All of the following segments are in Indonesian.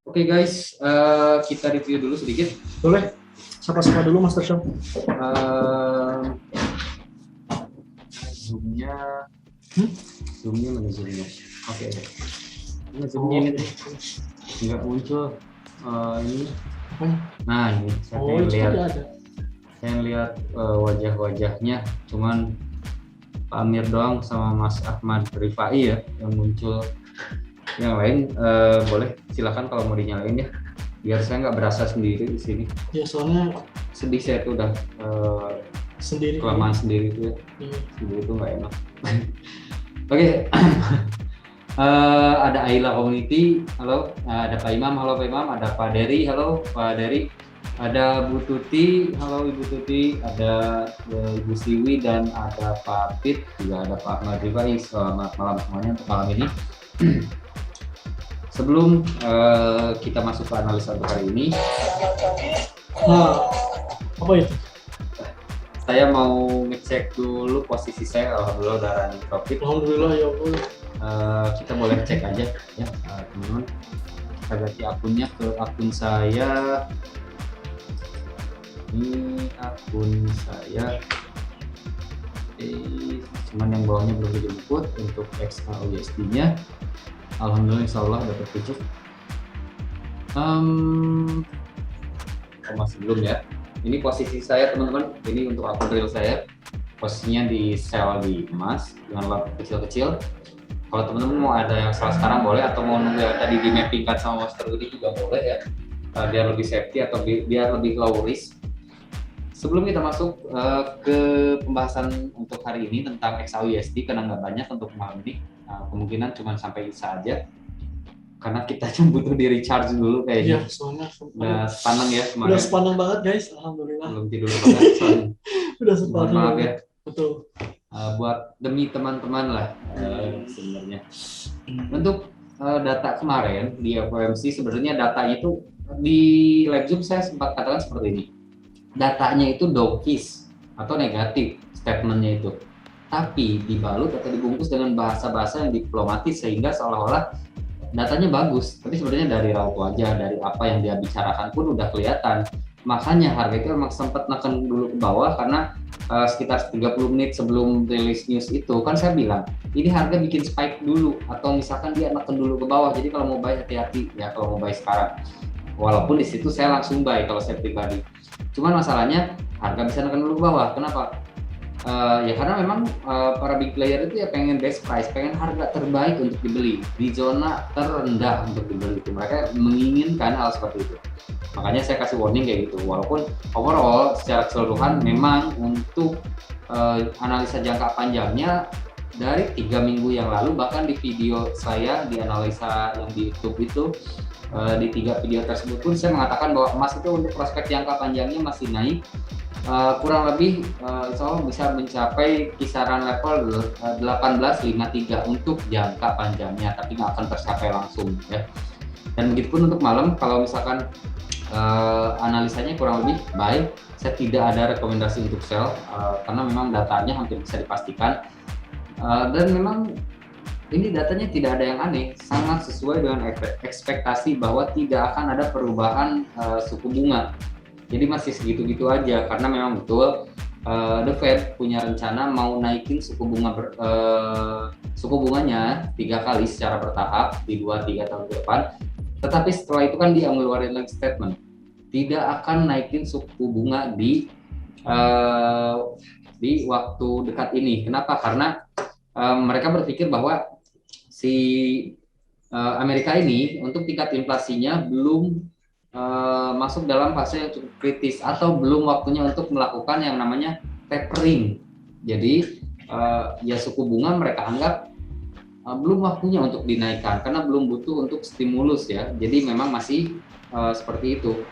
Oke guys, kita review dulu sedikit. Boleh? Sapa-sapa dulu Master Syam. Zoomnya, mana zoomnya? Oke, mana zoomnya ini? Nggak muncul. Ini. Nah ini, saya lihat wajah-wajahnya, cuman Pak Amir doang sama Mas Ahmad Rifai ya yang muncul. Yang lain boleh silakan kalau mau dinyalain ya, biar saya nggak berasa sendiri di sini. Ya soalnya sedih saya tuh udah sendiri. Kelamaan sendiri tuh ya. Sendiri tuh nggak enak. Oke. Ada Aila Community, halo. Ada Pak Imam, halo Pak Imam. Ada Pak Dery, halo Pak Dery. Ada Bu Tuti, halo Ibu Tuti. Ada Ibu Siwi dan ada Pak Pit, juga ada Pak Ahmad Rifai. Selamat malam semuanya untuk malam ini. Sebelum kita masuk ke analisa untuk hari ini, apa itu? Saya mau ngecek dulu posisi saya. Alhamdulillah udah running profit. Alhamdulillah ya Allah. Kita boleh cek aja ya teman-teman. Kita ganti akunnya ke akun saya. Ini akun saya. Cuman yang bawahnya belum dijemput untuk XAUSD-nya. Alhamdulillah insyaallah dapat 7. Masih belum ya. Ini posisi saya teman-teman. Ini untuk akun real saya. Posisinya di sell di emas dengan lot kecil-kecil. Kalau teman-teman mau ada yang sell sekarang boleh, atau mau nunggu yang tadi di mappingkan sama Master Rudy juga boleh ya. Biar lebih safety atau biar lebih low risk. Sebelum kita masuk ke pembahasan untuk hari ini tentang XAUSD, karena nggak banyak untuk malam ini, kemungkinan cuma sampai isa aja, karena kita cuma butuh di recharge dulu kayaknya. Iya, soalnya udah sepaneng ya kemarin. Udah sepaneng banget guys, alhamdulillah. Belum tidur banget soalnya. Udah sepaneng. Maaf ya. Betul. Buat demi teman-teman lah sebenarnya. Untuk data kemarin di FOMC, sebenarnya datanya itu di live Zoom saya sempat katakan seperti ini. Datanya itu dovish atau negatif statementnya itu, tapi dibalut atau dibungkus dengan bahasa-bahasa yang diplomatis sehingga seolah-olah datanya bagus, tapi sebenarnya dari raut wajah, dari apa yang dia bicarakan pun udah kelihatan. Makanya harga itu memang sempat neken dulu ke bawah, karena sekitar 30 menit sebelum rilis news itu kan saya bilang ini harga bikin spike dulu, atau misalkan dia neken dulu ke bawah. Jadi kalau mau buy hati-hati ya kalau mau buy sekarang. Walaupun di situ saya langsung buy kalau saya pribadi. Cuman masalahnya harga bisa neken dulu ke bawah. Kenapa? Ya karena memang para big player itu ya pengen best price, pengen harga terbaik untuk dibeli di zona terendah untuk dibeli. Mereka menginginkan hal seperti itu. Makanya saya kasih warning kayak gitu. Walaupun overall secara keseluruhan memang untuk analisa jangka panjangnya dari 3 minggu yang lalu, bahkan di video saya di analisa yang di YouTube itu, di 3 video tersebut pun saya mengatakan bahwa emas itu untuk prospek jangka panjangnya masih naik. Kurang lebih insya Allah bisa mencapai kisaran level 1853 untuk jangka panjangnya, tapi nggak akan tercapai langsung ya. Dan begitupun untuk malam, kalau misalkan analisanya kurang lebih baik, saya tidak ada rekomendasi untuk sell karena memang datanya hampir bisa dipastikan, dan memang ini datanya tidak ada yang aneh, sangat sesuai dengan ekspektasi bahwa tidak akan ada perubahan suku bunga. Jadi masih segitu-gitu aja, karena memang betul The Fed punya rencana mau naikin suku bunganya 3 kali secara bertahap di 2-3 tahun ke depan. Tetapi setelah itu kan dia ngeluarin lagi statement tidak akan naikin suku bunga di waktu dekat ini. Kenapa? Karena mereka berpikir bahwa si Amerika ini untuk tingkat inflasinya belum masuk dalam fase yang cukup kritis, atau belum waktunya untuk melakukan yang namanya tapering. Jadi ya suku bunga mereka anggap belum waktunya untuk dinaikkan karena belum butuh untuk stimulus ya. Jadi memang masih seperti itu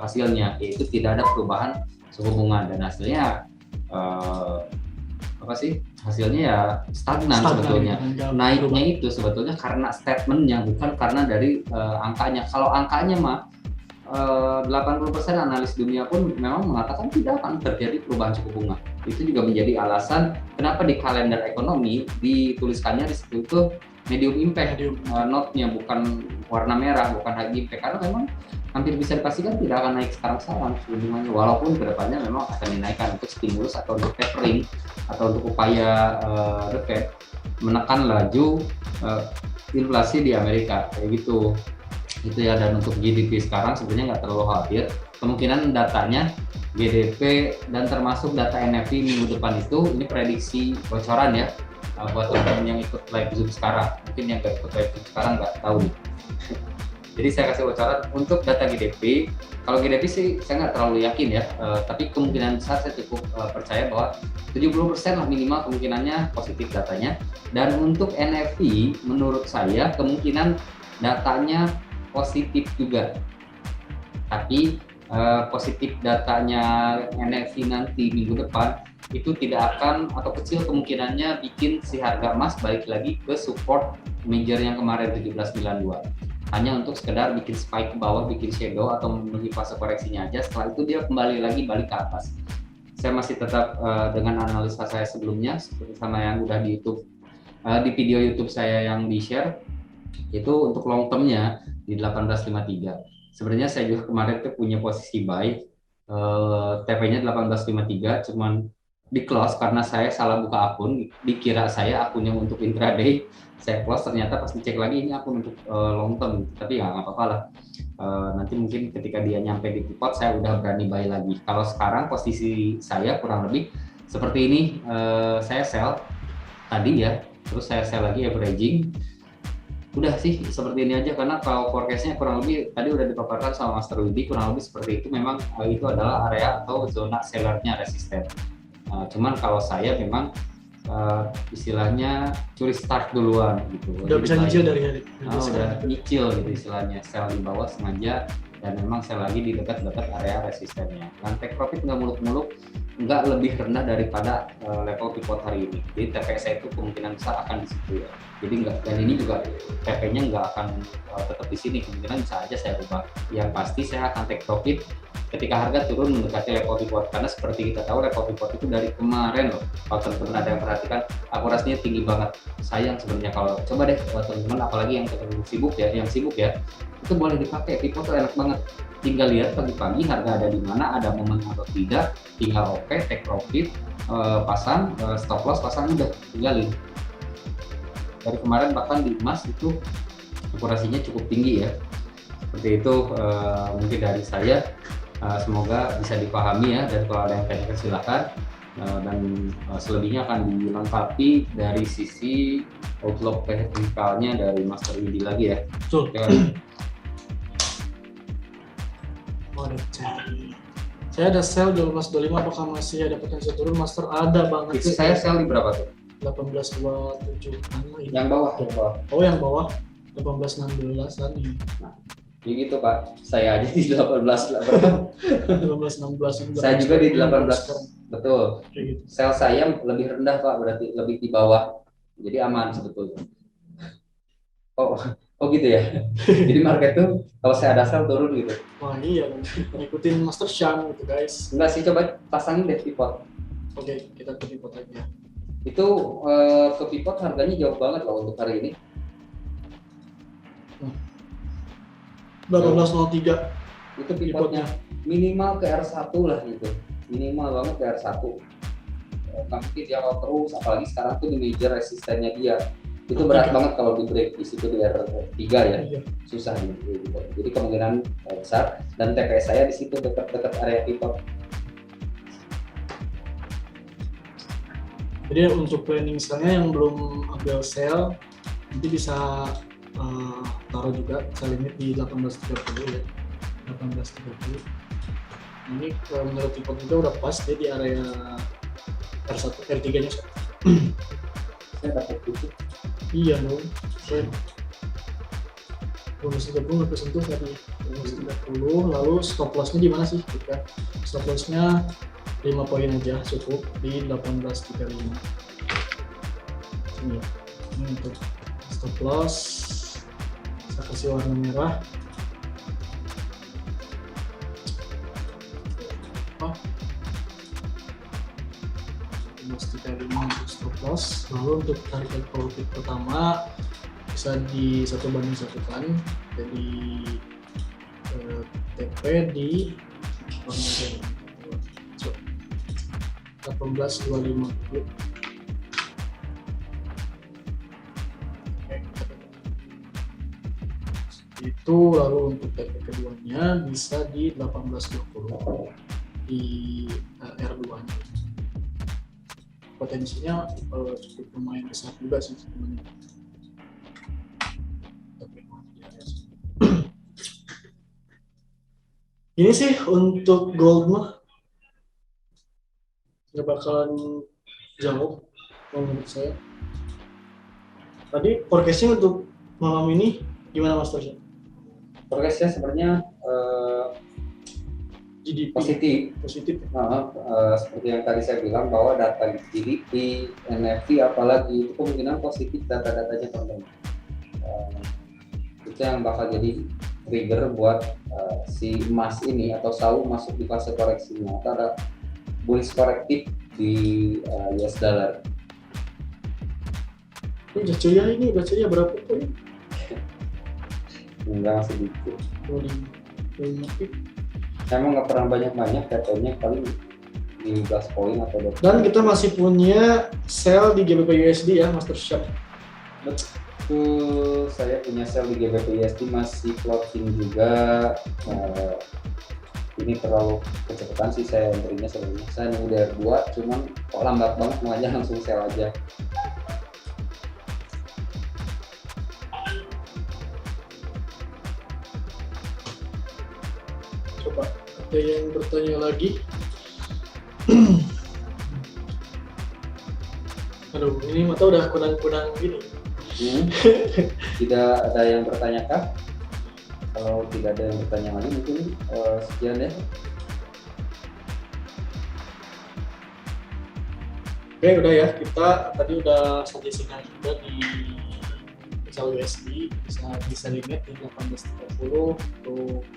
hasilnya, yaitu tidak ada perubahan suku bunga, dan hasilnya hasilnya ya stagnan sebetulnya. Naiknya itu sebetulnya karena statementnya, bukan karena dari angkanya. Kalau angkanya mah 80% analis dunia pun memang mengatakan tidak akan terjadi perubahan suku bunga. Itu juga menjadi alasan kenapa di kalender ekonomi dituliskannya di situ itu medium impact Medium. notnya, bukan warna merah, bukan high impact, karena memang hampir bisa dipastikan tidak akan naik sekarang suku bunganya, walaupun kedepannya memang akan dinaikkan untuk stimulus atau untuk tapering atau untuk upaya The Fed menekan laju inflasi di Amerika kayak gitu. Itu ya. Dan untuk GDP sekarang sebenarnya nggak terlalu khawatir, kemungkinan datanya GDP dan termasuk data NFP minggu depan itu, ini prediksi bocoran ya buat teman-teman yang ikut live Zoom sekarang. Mungkin yang nggak ikut live Zoom sekarang nggak tahu nih. Jadi saya kasih bocoran untuk data GDP. Kalau GDP sih saya nggak terlalu yakin ya, tapi kemungkinan besar saya cukup percaya bahwa 70% lah minimal kemungkinannya positif datanya. Dan untuk NFP menurut saya kemungkinan datanya positif juga. Tapi positif datanya NFP nanti minggu depan itu tidak akan, atau kecil kemungkinannya bikin si harga emas balik lagi ke support major yang kemarin 1792. Hanya untuk sekedar bikin spike ke bawah, bikin shadow atau memenuhi fase koreksinya aja. Setelah itu dia kembali lagi balik ke atas. Saya masih tetap dengan analisa saya sebelumnya, seperti sama yang udah di YouTube, di video YouTube saya yang di share, itu untuk long termnya di 1853. Sebenarnya saya juga kemarin tuh punya posisi buy, TP-nya 1853, cuman di close karena saya salah buka akun, dikira saya akunnya untuk intraday, saya close, ternyata pas dicek lagi ini akun untuk long term, tapi ya nggak apa-apa lah. Nanti mungkin ketika dia nyampe di pivot saya udah berani buy lagi. Kalau sekarang posisi saya kurang lebih seperti ini, saya sell tadi ya, terus saya sell lagi averaging. Udah sih seperti ini aja, karena kalau forecastnya kurang lebih tadi udah dipaparkan sama Master Widi, kurang lebih seperti itu. Memang itu adalah area atau zona sellernya resisten. Cuman kalau saya memang istilahnya curi start duluan gitu. Udah bisa nyicil dari hari. Udah nyicil gitu istilahnya, sell di bawah sengaja, dan memang sell lagi di dekat-dekat area resistennya. Dan take profit nggak muluk-muluk, nggak lebih rendah daripada level pivot hari ini. Jadi TP saya itu kemungkinan besar akan di situ ya. Jadi nggak, dan ini juga TP-nya nggak akan tetap di sini, kemungkinan bisa aja saya rubah. Yang pasti saya akan take profit ketika harga turun mendekati level pivot, karena seperti kita tahu level pivot itu dari kemarin loh. Kalau teman-teman ada yang perhatikan, akurasinya tinggi banget. Sayang sebenarnya kalau coba deh teman-teman, apalagi yang sibuk ya, itu boleh dipakai. Pivot tuh enak banget. Tinggal lihat pagi-pagi harga ada di mana, ada momen atau tidak, tinggal take profit, pasang, stop loss, pasang, udah tinggalin. Dari kemarin bahkan di emas itu akurasinya cukup tinggi ya. Seperti itu mungkin dari saya. Semoga bisa dipahami ya, dan kalau ada yang tanyakan silakan, dan selebihnya akan dilengkapi dari sisi outlook teknikalnya dari Master Widi lagi ya. Betul. Saya ada sell 1225, apakah masih ada potensi turun? Master ada banget. Itu saya sell di berapa tuh? 1827 mana ini? Yang bawah. Oh yang bawah 1816an ini. Nah, gitu Pak. Saya aja di 18 1816. Saya juga di 18. Sekarang. Betul. Gitu. Sell saya lebih rendah Pak, berarti lebih di bawah. Jadi aman sebetulnya. Oh gitu ya. Jadi market tuh kalau saya ada sell turun gitu. Wah iya, ngikutin Master Syam gitu guys. Enggak sih, coba pasangin deh pivot. Oke, kita ke pivot aja. Itu ke pivot harganya jauh banget loh untuk hari ini. 1803 itu pivotnya minimal ke R1 lah gitu, minimal banget ke R1. Tapi dia kalau terus, apalagi sekarang tuh di major resistennya dia itu berat banget kalau di break di situ di R3 ya, susah gitu. Jadi kemungkinan besar, dan TPS saya di situ dekat area pivot. Jadi untuk planning misalnya yang belum ambil sell nanti bisa taruh juga sell limit di 1830 ya, 1830. Ini menurut pivot juga udah pas, dia di area R1 R3 nya. Saya dapat itu. Iya dong, saya bonus 30 nggak kesentuh tadi, bonus 30. Lalu stop lossnya di mana sih? Kita stop lossnya 5 poin aja cukup di 1835. Ini untuk stop loss. Saya kasih warna merah. Untuk stop loss. Lalu untuk tarik profit pertama bisa di 1:1 kan, jadi TP di 18,250. Itu lalu untuk TP keduanya bisa di 1820 di R2-nya. Potensinya cukup lumayan besar juga sih sebenarnya. Ini sih untuk gold mah nggak bakalan jauh menurut saya. Tadi forecasting untuk malam ini gimana Mas Tosya? Forecastnya sebenarnya GDP positif. Seperti yang tadi saya bilang bahwa data GDP, NFT apalagi itu kemungkinan positif data-datanya teman-teman. Itu yang bakal jadi trigger buat si emas ini atau SAU masuk di fase koreksinya atau ada bullish korektif di US dollar. Ini udah ceria berapa poin? Enggak sedikit. 25 pip. Saya emang nggak pernah banyak-banyak, katanya paling 15 poin atau 20. Dan kita masih punya sell di GBP USD ya, Master Shop. Betul, saya punya sell di GBP USD masih floating juga. Ini terlalu kecepatan sih saya entry-nya sebenarnya. Saya nunggu dari 2, cuman kok lambat banget, makanya langsung sell aja. Coba ada yang bertanya lagi. Aduh, ini mata udah kunang-kunang gini. Tidak ada yang bertanya kah? Kalau tidak ada yang bertanya lagi mungkin sekian deh. Oke, udah ya. Kita tadi udah suggestion juga di Excel USD, bisa limit di 18.30 untuk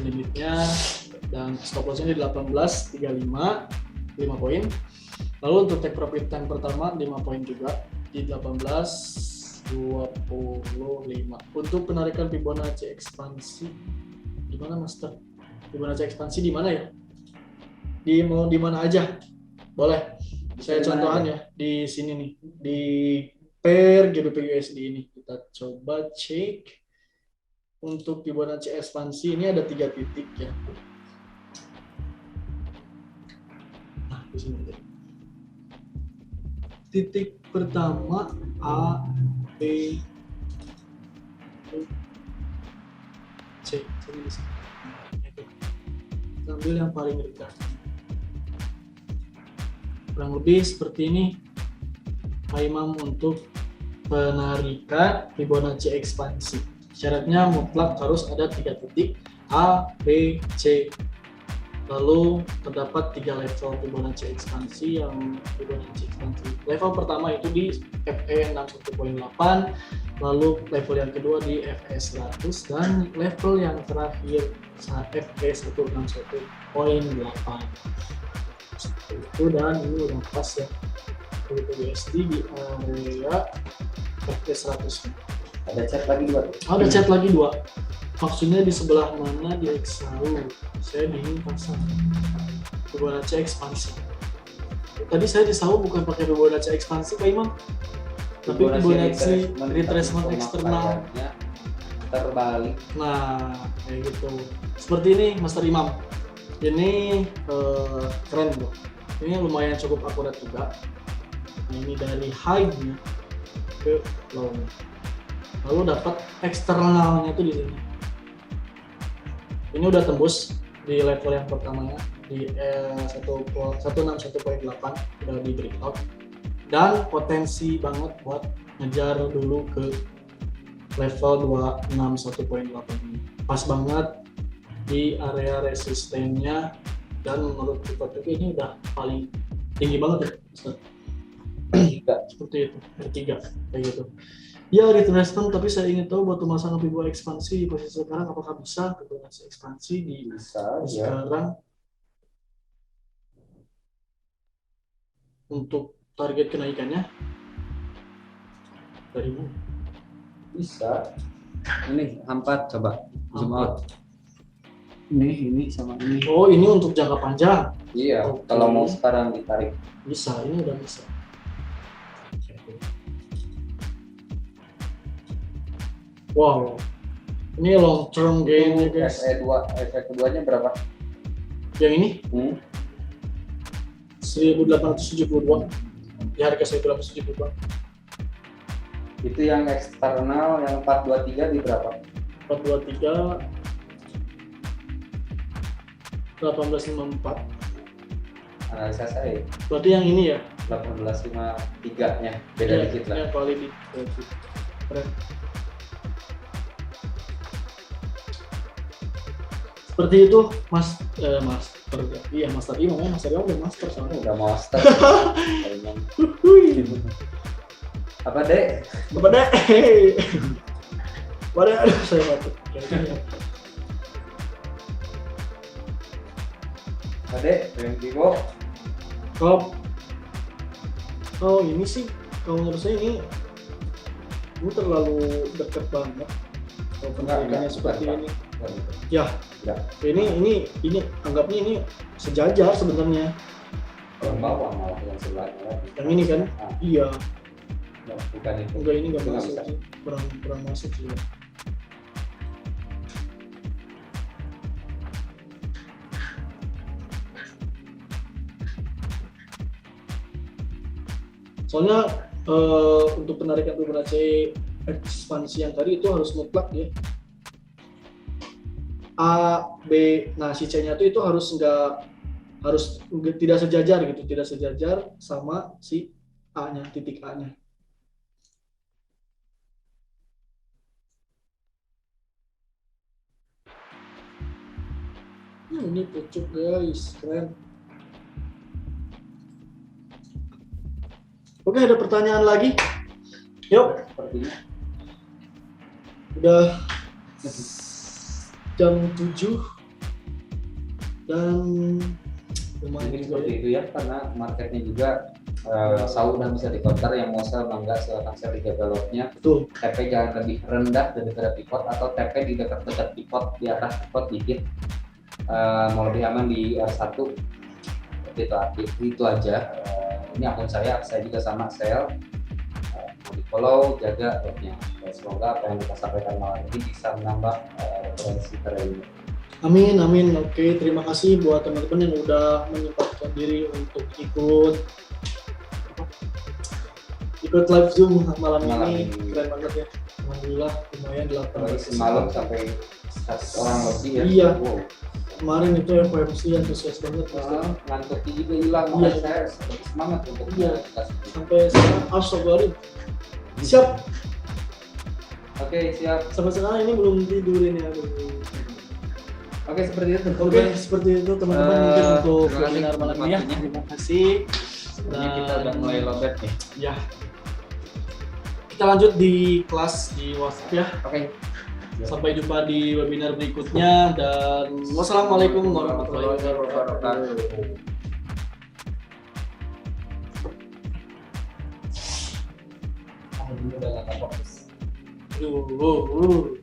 limitnya, dan stop lossnya di 18.35 5 poin. Lalu untuk take profit time pertama 5 poin juga di 18.25. Untuk penarikan Fibonacci ekspansi di mana Master? Fibonacci ekspansi di mana ya? Mau di mana aja? Boleh. Saya contohan ya di sini nih, di pair GBP USD ini. Kita coba cek untuk Fibonacci ekspansi ini ada 3 titik ya. Nah, di sini aja. Titik pertama A, B, C. Ini di sini. Kita ambil yang paling dekat. Kurang lebih seperti ini Pak Imam untuk penarikan Fibonacci ekspansi. Syaratnya mutlak harus ada 3 titik A, B, C. Lalu terdapat 3 level Fibonacci ekspansi yang Fibonacci ekspansi. Level pertama itu di FE 61.8, lalu level yang kedua di FE 100, dan level yang terakhir saat FE 161.8. Itu, dan ini udah pas ya USD di area FE 100. Ada chat lagi 2. Ada chat lagi 2. Maksudnya di sebelah mana di Excel? Saya bingung pasang Fibonacci ekspansi. Tadi saya di SAU bukan pakai Fibonacci ekspansi Pak Imam, tapi Fibonacci retracement eksternal terbalik. Nah, kayak gitu. Seperti ini Master Imam. Ini keren bro. Ini lumayan cukup akurat juga. Ini dari high-nya ke low-nya. Lalu dapat eksternalnya tuh di sini. Ini udah tembus di level yang pertamanya di 161.8, udah di breakout, dan potensi banget buat ngejar dulu ke level 261.8 ini. Pas banget di area resistennya, dan menurut kita ini udah paling tinggi banget ya Ustaz. Seperti itu, R3 kayak gitu. Ya retracement, tapi saya ingin tahu buat memasang Fibonacci ekspansi di posisi sekarang apakah bisa Fibonacci ekspansi di sekarang untuk target kenaikannya dari Bisa. Ini hampat coba zoom out. Ini sama ini. Oh, ini untuk jangka panjang. Iya, Oke. kalau mau sekarang ditarik. Bisa, ini udah bisa. Wow. Ini long term gain ya guys. FE2 keduanya berapa? Yang ini Hmm? 1872. Di harga 1872. Itu yang eksternal yang 423 di berapa? 423 1854. Analisa saya Berarti yang ini ya? 1853-nya beda dikit lah. Yang quality. Keren. Seperti itu, Master. Iya, Master Imam, Master Imam udah master soalnya. Udah master. Huhuy. Apa dek? Apa deh? Waduh, aduh, saya batuk. Apa dek? Yang Vivo. Kalau ini sih, kalau menurut saya ini terlalu dekat banget. Kalau penarikannya seperti bukan, ini, Pak. Bukan. ya. Enggak. Ini anggapnya ini sejajar sebenarnya. Yang bawah malah yang sebelahnya lagi. Yang ini kan? Ah, Iya. bukan itu. Enggak, ini nggak Itu nggak masuk bisa. sih. Kurang masuk sih. Ya. Soalnya untuk penarikan Fibonacci ekspansi yang tadi itu harus mutlak ya. A, B, nah si C-nya itu harus tidak sejajar gitu, tidak sejajar sama si A-nya, titik A-nya. Ini pucuk guys, keren. Oke, ada pertanyaan lagi? Yuk, Sepertinya. udah jam 7 dan lumayan Mungkin juga seperti ya. itu ya, karena marketnya juga sau udah bisa di counter, yang mau sell bangga silakan sell di developnya. Betul. TP jangan lebih rendah daripada pivot, atau TP di dekat-dekat pivot, di atas pivot dikit. Mau lebih aman di R1 itu aja. Ini akun saya juga sama sell. Mau di follow, jaga lotnya. Semoga apa yang kita sampaikan malam ini bisa menambah referensi trading. Amin. Oke, terima kasih buat teman-teman yang udah menyempatkan diri untuk ikut live Zoom malam ini. Keren banget ya. Alhamdulillah lumayan 18 Semalam sampai 100 orang lebih ya. Iya. Wow. Kemarin itu FOMC antusias banget Ngantuknya juga hilang. Iya. Saya semangat untuk Iya. kasih. sampai sekarang astagfirullahaladzim. Siap. Oke, siap. Sampai sekarang ini belum tidurin ya. Aduh. Oke, seperti itu. Oke, seperti itu teman-teman mungkin untuk terima kasih webinar malam ini ya. waktunya. Terima kasih. Sebenarnya kita udah mulai lobet nih. Ya. Kita lanjut di kelas di WhatsApp ya. Oke. Sampai jumpa di webinar berikutnya dan wassalamualaikum warahmatullahi wabarakatuh. Udah nggak fokus. Aduh.